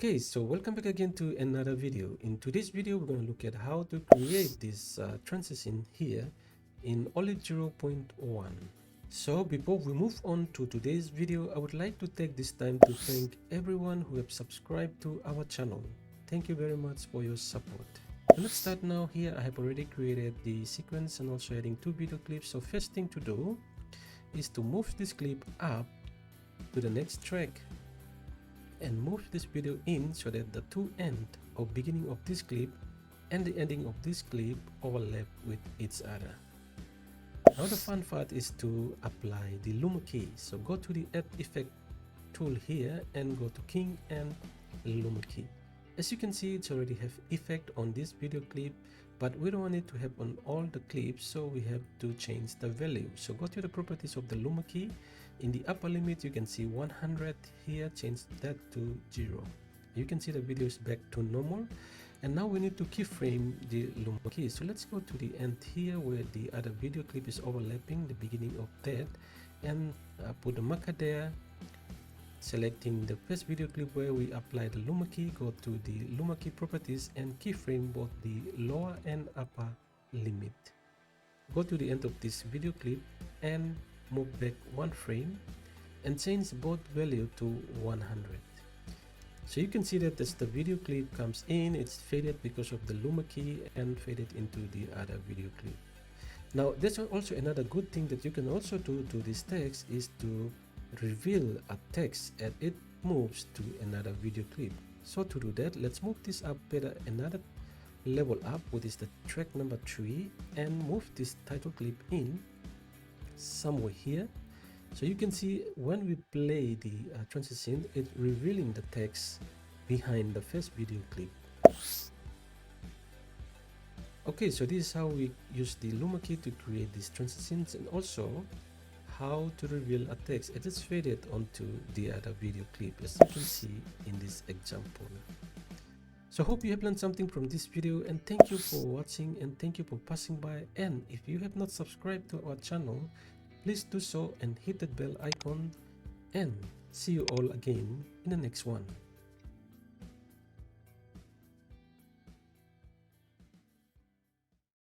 Okay, so welcome back again to another video. In today's video, we're going to look at how to create this transition here in Olive 0.1. So before we move on to today's video, I would like to take this time to thank everyone who have subscribed to our channel. Thank you very much for your support. So let's start now. Here I have already created the sequence and also adding 2 video clips. So first thing to do is to move this clip up to the next track and move this video in so that the two end or beginning of this clip and the ending of this clip overlap with each other. Now the fun part is to apply the Luma Key. So go to the Add Effect tool here and go to King and Luma Key. As you can see, it's already have effect on this video clip, but we don't want it to have on all the clips, so we have to change the value. So go to the properties of the Luma Key. In the upper limit, you can see 100 here, change that to 0. You can see the video is back to normal. And now we need to keyframe the Luma Key. So let's go to the end here where the other video clip is overlapping, the beginning of that, and put the marker there. Selecting the first video clip where we apply the Luma Key, go to the Luma Key properties and keyframe both the lower and upper limit. Go to the end of this video clip and move back one frame and change both value to 100. So you can see that as the video clip comes in, it's faded because of the Luma Key and faded into the other video clip. Now there's also another good thing that you can also do to this text is to reveal a text as it moves to another video clip. So to do that, let's move this up better another level up, which is the track number 3, and move this title clip in somewhere here. So you can see when we play the transition, it's revealing the text behind the first video clip. Okay, so this is how we use the Luma Key to create these transitions, and also how to reveal a text as it's faded onto the other video clip, as you can see in this example. So hope you have learned something from this video, and thank you for watching, and thank you for passing by. And if you have not subscribed to our channel, please do so and hit that bell icon, and see you all again in the next one.